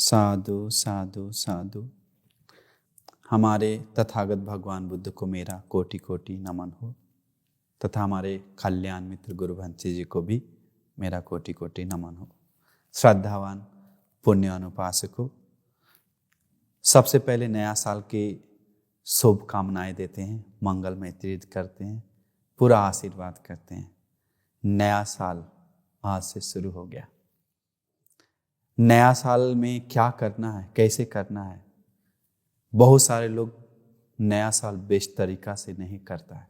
साधु साधु साधु। हमारे तथागत भगवान बुद्ध को मेरा कोटि कोटि नमन हो तथा हमारे कल्याण मित्र गुरु भंसी जी को भी मेरा कोटि कोटि नमन हो। श्रद्धावान पुण्यान उपासकों, सबसे पहले नया साल की शुभ कामनाएं देते हैं, मंगलमय तीर्थ करते हैं, पूरा आशीर्वाद करते हैं। नया साल आज से शुरू हो गया। नया साल में क्या करना है, कैसे करना है? बहुत सारे लोग नया साल बेस्ट तरीका से नहीं करता है,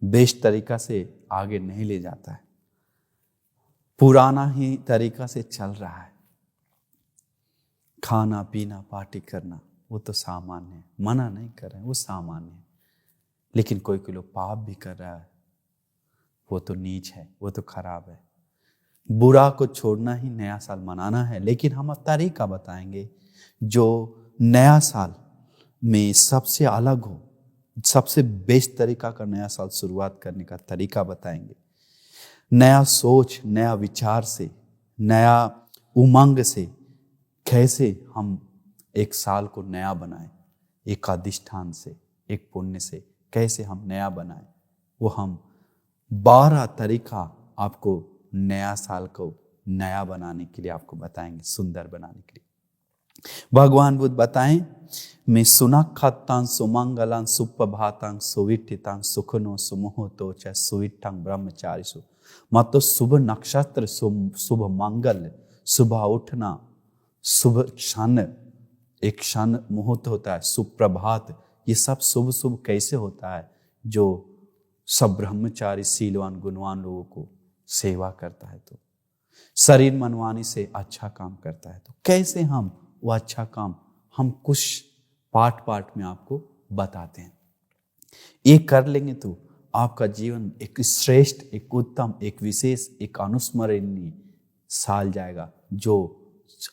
बेस्ट तरीका से आगे नहीं ले जाता है, पुराना ही तरीका से चल रहा है। खाना पीना पार्टी करना वो तो सामान्य है, मना नहीं कर रहे हैं, वो सामान्य है। लेकिन कोई कोई लोग पाप भी कर रहा है, वो तो नीच है, वो तो खराब है। बुरा को छोड़ना ही नया साल मनाना है। लेकिन हम तरीका बताएंगे जो नया साल में सबसे अलग हो, सबसे बेस्ट तरीका का नया साल शुरुआत करने का तरीका बताएंगे। नया सोच, नया विचार से, नया उमंग से कैसे हम एक साल को नया बनाएं, एक अधिष्ठान से, एक पुण्य से कैसे हम नया बनाएं, वो हम 12 तरीका आपको नया साल को नया बनाने के लिए आपको बताएंगे, सुंदर बनाने के लिए। भगवान बुद्ध बताएं, मैं सुनक्षतां सुमंगलां सुप्रभातां सुविठितां सुखनो सुमुहूर्तो च सुविठ्ठं ब्रह्मचारिषु। मतलब शुभ नक्षत्र, शुभ मंगल, सुबह उठना, शुभ क्षण, एक क्षण मुहूर्त होता है, सुप्रभात, ये सब शुभ शुभ कैसे होता है? जो सब ब्रह्मचारी शीलवान गुणवान लोगों को सेवा करता है, तो शरीर मनवानी से अच्छा काम करता है। तो कैसे हम वो अच्छा काम हम कुछ पार्ट पार्ट में आपको बताते हैं। ये कर लेंगे तो आपका जीवन एक श्रेष्ठ, एक उत्तम, एक विशेष, एक अनुस्मरणीय साल जाएगा। जो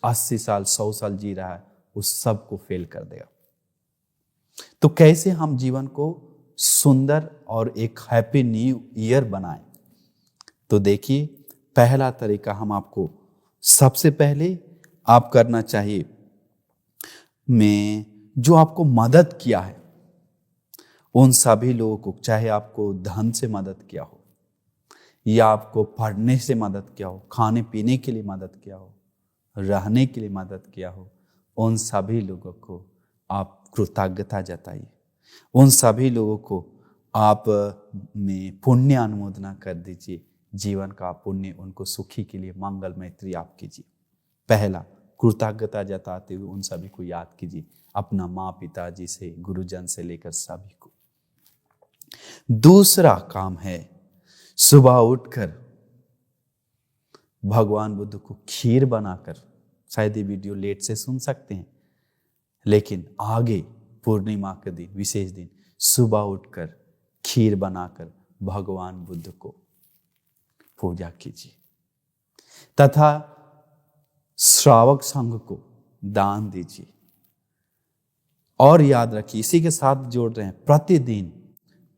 80 साल 100 साल जी रहा है उस सब को फेल कर देगा। तो कैसे हम जीवन को सुंदर और एक हैप्पी न्यू ईयर बनाएं? तो देखिए, पहला तरीका हम आपको सबसे पहले आप करना चाहिए, में जो आपको मदद किया है उन सभी लोगों को, चाहे आपको धन से मदद किया हो या आपको पढ़ने से मदद किया हो, खाने पीने के लिए मदद किया हो, रहने के लिए मदद किया हो, उन सभी लोगों को आप कृतज्ञता जताइए। उन सभी लोगों को आप में पुण्य अनुमोदना कर दीजिए। जीवन का पुण्य उनको सुखी के लिए मंगल मैत्री आप कीजिए। पहला, कृतज्ञता जताते हुए उन सभी को याद कीजिए, अपना माँ पिताजी से, गुरुजन से लेकर सभी को। दूसरा काम है, सुबह उठकर भगवान बुद्ध को खीर बनाकर, शायद ये वीडियो लेट से सुन सकते हैं, लेकिन आगे पूर्णिमा के दिन, विशेष दिन, सुबह उठकर खीर बनाकर भगवान बुद्ध को पूजा कीजिए तथा श्रावक संघ को दान दीजिए। और याद रखिए, इसी के साथ जोड़ रहे हैं, प्रतिदिन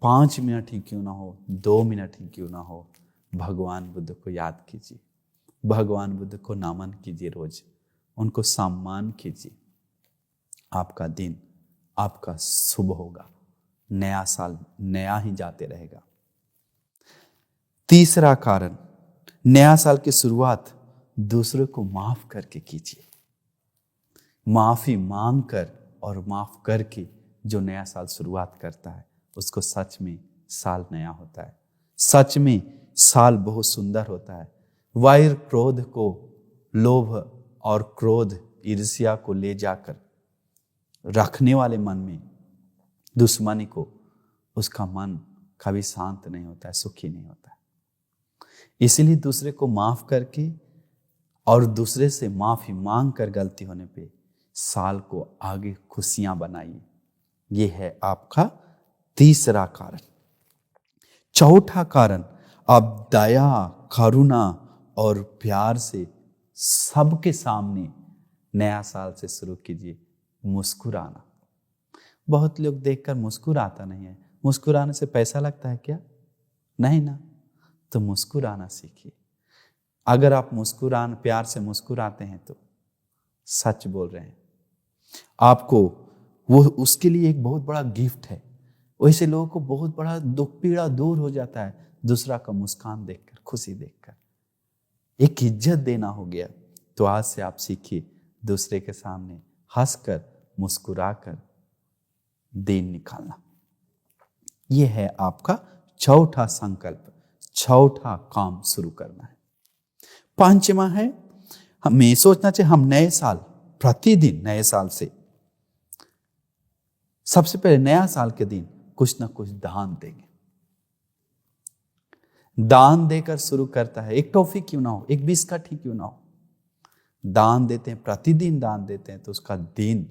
5 मिनट ही क्यों ना हो, 2 मिनट ही क्यों ना हो, भगवान बुद्ध को याद कीजिए, भगवान बुद्ध को नमन कीजिए, रोज उनको सम्मान कीजिए। आपका दिन आपका शुभ होगा, नया साल नया ही जाते रहेगा। तीसरा कारण, नया साल की शुरुआत दूसरों को माफ करके कीजिए। माफी मांग कर और माफ करके जो नया साल शुरुआत करता है उसको सच में साल नया होता है, सच में साल बहुत सुंदर होता है। वैर क्रोध को, लोभ और क्रोध ईर्ष्या को ले जाकर रखने वाले मन में, दुश्मनी को, उसका मन कभी शांत नहीं होता है, सुखी नहीं होता है। इसलिए दूसरे को माफ करके और दूसरे से माफी मांग कर गलती होने पे साल को आगे खुशियां बनाइए। ये है आपका तीसरा कारण। चौथा कारण, आप दया, करुणा और प्यार से सबके सामने नया साल से शुरू कीजिए। मुस्कुराना, बहुत लोग देखकर मुस्कुराता नहीं है। मुस्कुराने से पैसा लगता है क्या? नहीं ना। तो मुस्कुराना सीखिए। अगर आप प्यार से मुस्कुराते हैं तो सच बोल रहे हैं। आपको वो उसके लिए एक बहुत बड़ा गिफ्ट है। वैसे लोगों को बहुत बड़ा दुख पीड़ा दूर हो जाता है दूसरा का मुस्कान देखकर, खुशी देखकर। एक इज्जत देना हो गया। तो आज से आप सीखिए दूसरे के सामने हंसकर मुस्कुराकर दिन निकालना। यह है आपका चौथा संकल्प, चौथा काम शुरू करना है। पांचवा है हमें सोचना चाहिए हम नए साल, प्रतिदिन नए साल से सबसे पहले नया साल के दिन कुछ ना कुछ दान देंगे। दान देकर शुरू करता है। एक टॉफी क्यों ना हो, एक बिस्किट ही क्यों ना हो, दान देते हैं, प्रतिदिन दान देते हैं तो उसका दिन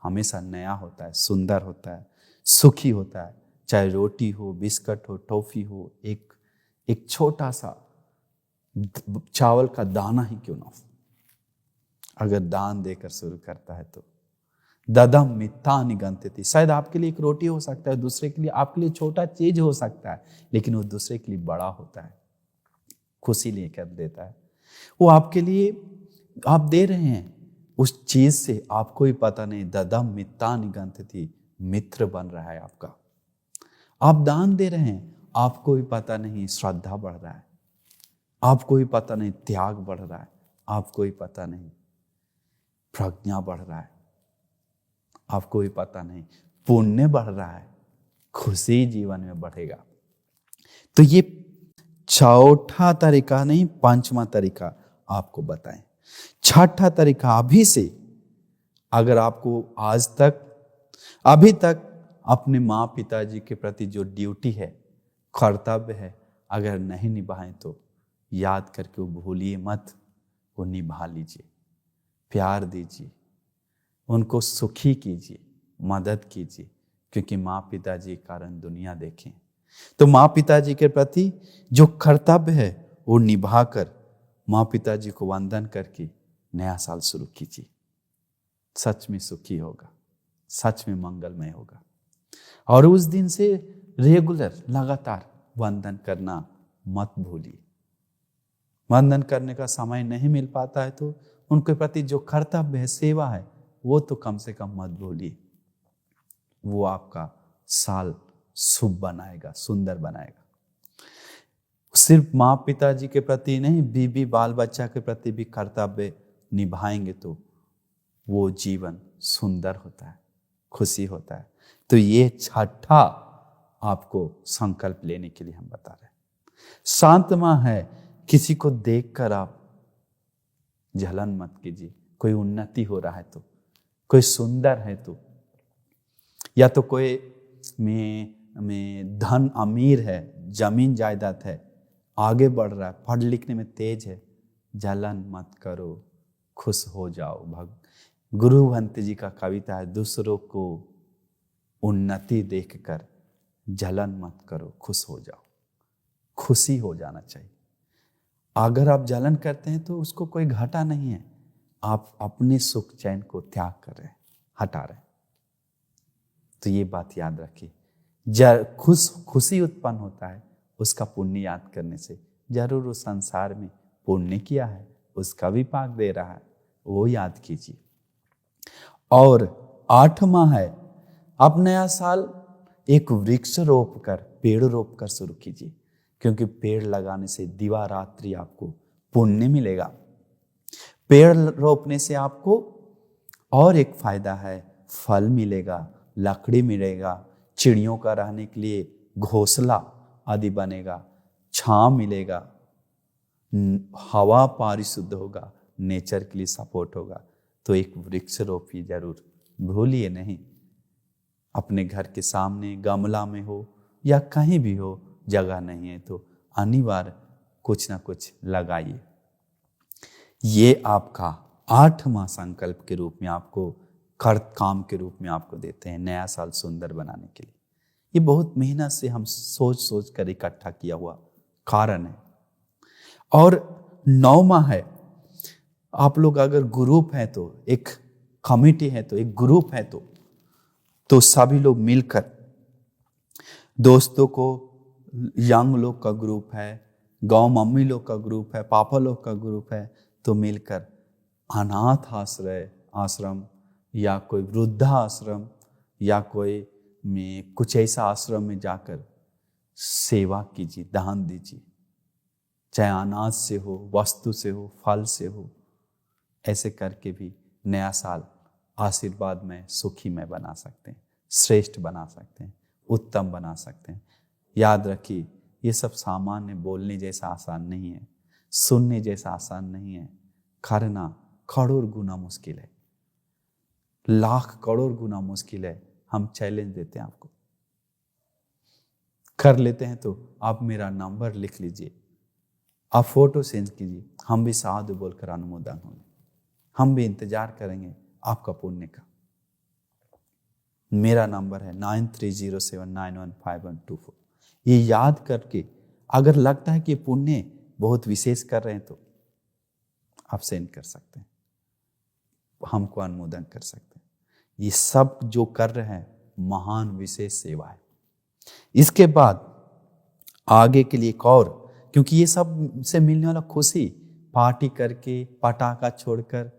हमेशा नया होता है, सुंदर होता है, सुखी होता है। चाहे रोटी हो, बिस्किट हो, टॉफी हो, एक छोटा सा चावल का दाना ही क्यों ना हो, अगर दान देकर शुरू करता है तो ददम मित्तानि गन्त्यति। शायद आपके लिए एक रोटी हो सकता है, दूसरे के लिए, आपके लिए छोटा चीज हो सकता है, लेकिन वो दूसरे के लिए बड़ा होता है, खुशी लेकर देता है। वो आपके लिए आप दे रहे हैं, उस चीज से आपको ही पता नहीं ददम मित्तानि गन्त्यति, मित्र बन रहा है आपका। आप दान दे रहे हैं, आपको भी पता नहीं श्रद्धा बढ़ रहा है, आपको भी पता नहीं त्याग बढ़ रहा है, आपको भी पता नहीं प्रज्ञा बढ़ रहा है, आपको भी पता नहीं पुण्य बढ़ रहा है, खुशी जीवन में बढ़ेगा। तो ये चौथा तरीका नहीं, पांचवा तरीका आपको बताएं। छठा तरीका, अभी से अगर आपको आज तक अभी तक अपने माँ पिताजी के प्रति जो ड्यूटी है, कर्तव्य है, अगर नहीं निभाएं तो याद करके वो भूलिए मत, वो निभा लीजिए, प्यार दीजिए, उनको सुखी कीजिए, मदद कीजिए, क्योंकि माँ पिताजी के कारण दुनिया देखें। तो माँ पिताजी के प्रति जो कर्तव्य है वो निभाकर माँ पिताजी को वंदन करके नया साल शुरू कीजिए। सच में सुखी होगा, सच में मंगलमय होगा। और उस दिन से रेगुलर लगातार वंदन करना मत भूलिए। वंदन करने का समय नहीं मिल पाता है तो उनके प्रति जो कर्तव्य है, सेवा है, वो तो कम से कम मत भूलिए। वो आपका साल शुभ बनाएगा, सुंदर बनाएगा। सिर्फ माँ पिताजी के प्रति नहीं, बीबी बाल बच्चा के प्रति भी कर्तव्य निभाएंगे तो वो जीवन सुंदर होता है, खुशी होता है। तो ये छठा आपको संकल्प लेने के लिए हम बता रहे हैं। सातवां है, किसी को देखकर आप जलन मत कीजिए। कोई उन्नति हो रहा है तो, कोई सुंदर है तो, या तो कोई में धन अमीर है, जमीन जायदाद है, आगे बढ़ रहा है, पढ़ लिखने में तेज है, जलन मत करो, खुश हो जाओ। गुरु भंत जी का कविता है, दूसरों को उन्नति देखकर जलन मत करो, खुश हो जाओ। खुशी हो जाना चाहिए। अगर आप जलन करते हैं तो उसको कोई घाटा नहीं है, आप अपने सुख चैन को त्याग कर रहे हैं, हटा रहे हैं। तो ये बात याद रखिए। खुशी उत्पन्न होता है उसका पुण्य याद करने से। जरूर उस संसार में पुण्य किया है, उसका भी पाक दे रहा है, वो याद कीजिए। और आठवां है, अब नया साल एक वृक्ष रोप कर, पेड़ रोप कर शुरू कीजिए, क्योंकि पेड़ लगाने से दिवा रात्रि आपको पुण्य मिलेगा। पेड़ रोपने से आपको और एक फायदा है, फल मिलेगा, लकड़ी मिलेगा, चिड़ियों का रहने के लिए घोंसला आदि बनेगा, छांव मिलेगा, हवा पारिशुद्ध होगा, नेचर के लिए सपोर्ट होगा। तो एक वृक्ष रोपिए जरूर, भूलिए नहीं। अपने घर के सामने गमला में हो या कहीं भी हो, जगह नहीं है तो अनिवार्य कुछ ना कुछ लगाइए। ये आपका आठवां संकल्प के रूप में आपको काम के रूप में आपको देते हैं नया साल सुंदर बनाने के लिए। ये बहुत मेहनत से हम सोच सोच कर इकट्ठा किया हुआ कारण है। और नौवां है, आप लोग अगर ग्रुप है तो, एक कमिटी है तो, एक ग्रुप है तो सभी लोग मिलकर, दोस्तों को, यंग लोग का ग्रुप है, गांव मम्मी लोग का ग्रुप है, पापा लोग का ग्रुप है, तो मिलकर अनाथ आश्रम या कोई वृद्धाश्रम या कोई में कुछ ऐसा आश्रम में जाकर सेवा कीजिए, दान दीजिए, चाहे अनाज से हो, वस्तु से हो, फल से हो। ऐसे करके भी नया साल आशीर्वाद में, सुखी में बना सकते हैं, श्रेष्ठ बना सकते हैं, उत्तम बना सकते हैं। याद रखिए, ये सब सामान्य बोलने जैसा आसान नहीं है, सुनने जैसा आसान नहीं है, करना करोड़ गुना मुश्किल है, लाख करोड़ गुना मुश्किल है। हम चैलेंज देते हैं आपको, कर लेते हैं तो आप मेरा नंबर लिख लीजिए, आप फोटो सेंड कीजिए, हम भी साधु बोलकर अनुमोदन होंगे, हम भी इंतजार करेंगे आपका पुण्य का। मेरा नंबर है 9307915124। ये याद करके अगर लगता है कि पुण्य बहुत विशेष कर रहे हैं तो आप सेंड कर सकते हैं, हमको अनुमोदन कर सकते हैं। ये सब जो कर रहे हैं महान विशेष सेवा है। इसके बाद आगे के लिए एक और, क्योंकि ये सब से मिलने वाला खुशी पार्टी करके, पटाखा छोड़कर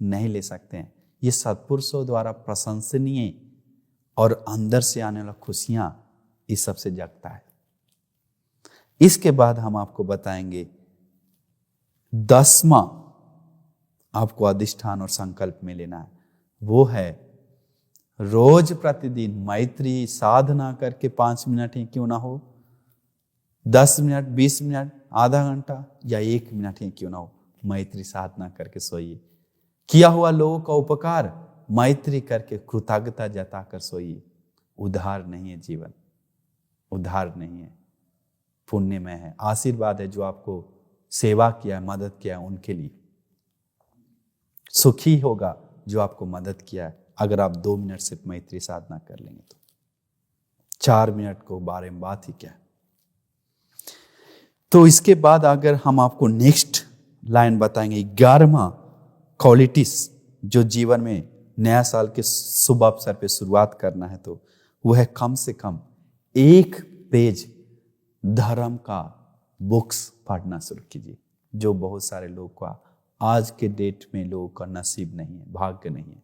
नहीं ले सकते हैं। ये सत्पुरुषों द्वारा प्रशंसनीय और अंदर से आने वाला खुशियां इस सबसे जगता है। इसके बाद हम आपको बताएंगे 10वां आपको अधिष्ठान और संकल्प में लेना है। वो है रोज प्रतिदिन मैत्री साधना करके 5 मिनट ही क्यों ना हो, 10 मिनट, 20 मिनट, आधा घंटा या 1 मिनट ही क्यों ना हो, मैत्री साधना करके सोइए। किया हुआ लोगों का उपकार मैत्री करके कृतज्ञता जताकर सोइए। उधार नहीं है जीवन, उधार नहीं है, पुण्य में है, आशीर्वाद है। जो आपको सेवा किया, मदद किया, उनके लिए सुखी होगा जो आपको मदद किया है। अगर आप 2 मिनट सिर्फ मैत्री साधना कर लेंगे तो 4 मिनट को बारे में बात ही क्या है। तो इसके बाद अगर हम आपको नेक्स्ट लाइन बताएंगे, 11वां क्वालिटीज जो जीवन में नया साल के शुभ अवसर पे शुरुआत करना है, तो वो है कम से कम 1 पेज धर्म का बुक्स पढ़ना शुरू कीजिए, जो बहुत सारे लोगों का आज के डेट में लोगों का नसीब नहीं है, भाग्य नहीं है,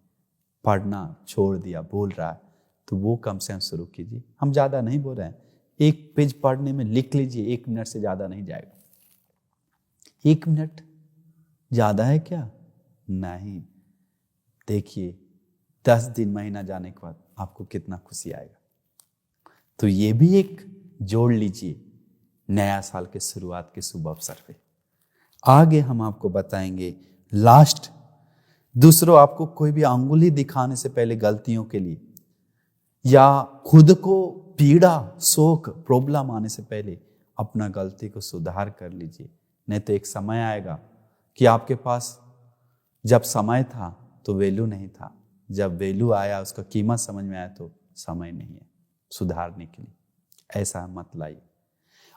पढ़ना छोड़ दिया, भूल रहा है। तो वो कम से कम शुरू कीजिए। हम ज़्यादा नहीं बोल रहे हैं, 1 पेज पढ़ने में लिख लीजिए, 1 मिनट से ज़्यादा नहीं जाएगा। 1 मिनट ज़्यादा है क्या? नहीं। देखिए 10 दिन, महीना जाने के बाद आपको कितना खुशी आएगा। तो ये भी एक जोड़ लीजिए नया साल के शुरुआत के शुभ अवसर पे। आगे हम आपको बताएंगे लास्ट, दूसरों आपको कोई भी अंगुली दिखाने से पहले गलतियों के लिए या खुद को पीड़ा, शोक, प्रॉब्लम आने से पहले अपना गलती को सुधार कर लीजिए। नहीं तो एक समय आएगा कि आपके पास जब समय था तो वैल्यू नहीं था, जब वैल्यू आया, उसका कीमत समझ में आया तो समय नहीं है सुधारने के लिए। ऐसा मत लाइए।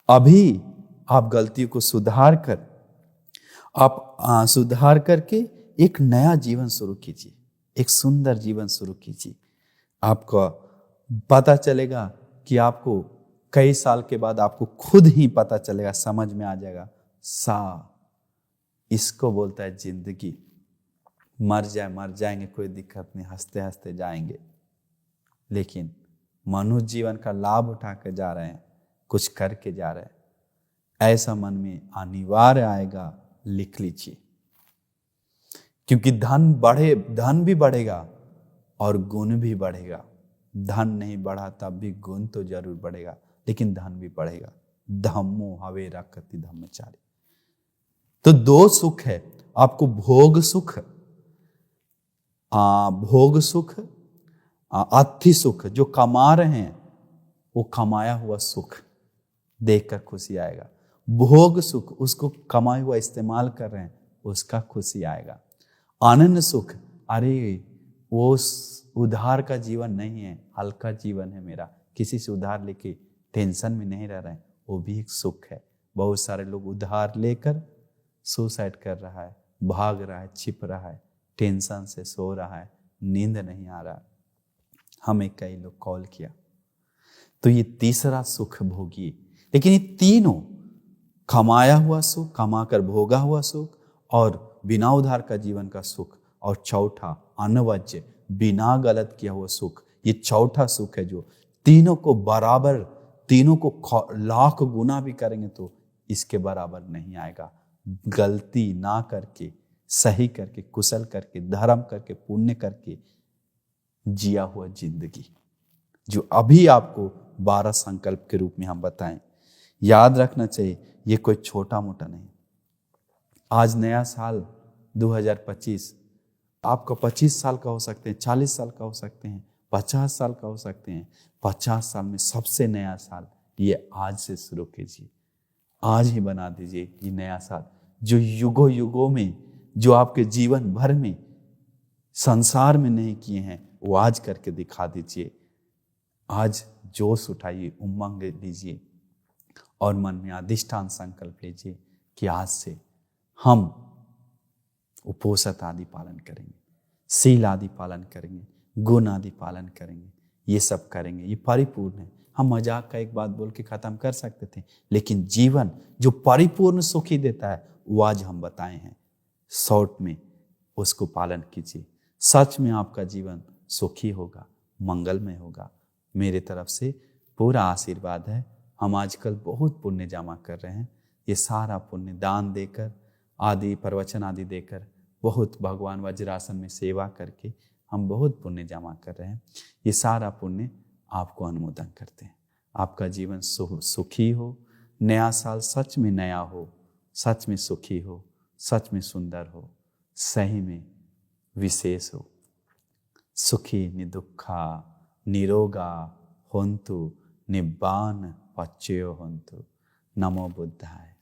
अभी आप गलती को सुधार करके एक नया जीवन शुरू कीजिए, एक सुंदर जीवन शुरू कीजिए। आपको पता चलेगा कि आपको कई साल के बाद आपको खुद ही पता चलेगा, समझ में आ जाएगा, इसको बोलता है जिंदगी। मर जाएंगे कोई दिक्कत नहीं, हंसते हंसते जाएंगे, लेकिन मनुष्य जीवन का लाभ उठा के जा रहे हैं, कुछ करके जा रहे हैं, ऐसा मन में अनिवार्य आएगा। लिख लीजिए, क्योंकि धन भी बढ़ेगा और गुण भी बढ़ेगा। धन नहीं बढ़ा तब भी गुण तो जरूर बढ़ेगा, लेकिन धन भी बढ़ेगा। धम्मो हवे रखति धम्मचारी। तो 2 सुख है आपको, भोग सुख, अर्थी सुख। जो कमा रहे हैं वो कमाया हुआ सुख देखकर खुशी आएगा। भोग सुख, उसको कमाया हुआ इस्तेमाल कर रहे हैं, उसका खुशी आएगा। आनंद सुख, अरे वो उधार का जीवन नहीं है, हल्का जीवन है मेरा, किसी से उधार लेके टेंशन में नहीं रह रहे हैं, वो भी एक सुख है। बहुत सारे लोग उधार लेकर सुसाइड कर रहा है, भाग रहा है, छिप रहा है, टेंशन से सो रहा है, नींद नहीं आ रहा। हमें कई लोग कॉल किया। तो ये तीसरा सुख भोगिए। लेकिन ये तीनों, कमाया हुआ सुख, कमाकर भोगा हुआ सुख और बिना उधार का जीवन का सुख, और चौथा अनवज्य, बिना गलत किया हुआ सुख। ये चौथा सुख है जो तीनों को बराबर, तीनों को लाख गुना भी करेंगे तो इसके बराबर नहीं आएगा। गलती ना करके, सही करके, कुशल करके, धर्म करके, पुण्य करके जिया हुआ जिंदगी, जो अभी आपको 12 संकल्प के रूप में हम बताएं। याद रखना चाहिए, ये कोई छोटा मोटा नहीं। आज नया साल 2025, आपका 25 साल का हो सकते हैं, 40 साल का हो सकते हैं, 50 साल का हो सकते हैं। 50 साल में सबसे नया साल ये आज से शुरू कीजिए, आज ही बना दीजिए ये नया साल। जो युगों युगों में, जो आपके जीवन भर में, संसार में नहीं किए हैं, वो आज करके दिखा दीजिए। आज जोश उठाइए, उमंग लीजिए और मन में अधिष्ठान संकल्प लीजिए कि आज से हम उपोषण आदि पालन करेंगे, शील आदि पालन करेंगे, गुण आदि पालन करेंगे। ये सब करेंगे, ये परिपूर्ण है। हम मजाक का एक बात बोल के खत्म कर सकते थे, लेकिन जीवन जो परिपूर्ण सुखी देता है वो आज हम बताए हैं। शॉर्ट में उसको पालन कीजिए, सच में आपका जीवन सुखी होगा, मंगलमय होगा। मेरे तरफ से पूरा आशीर्वाद है। हम आजकल बहुत पुण्य जमा कर रहे हैं। ये सारा पुण्य दान देकर आदि, प्रवचन आदि देकर, बहुत भगवान वज्रासन में सेवा करके हम बहुत पुण्य जमा कर रहे हैं। ये सारा पुण्य आपको अनुमोदन करते हैं। आपका जीवन सुखी हो, नया साल सच में नया हो, सच में सुखी हो, सच में सुंदर हो, सही में विशेष हो। सुखी निदुःखा निरोगा होन्तु, निब्बान पच्चयो होन्तु। नमो बुद्धाय।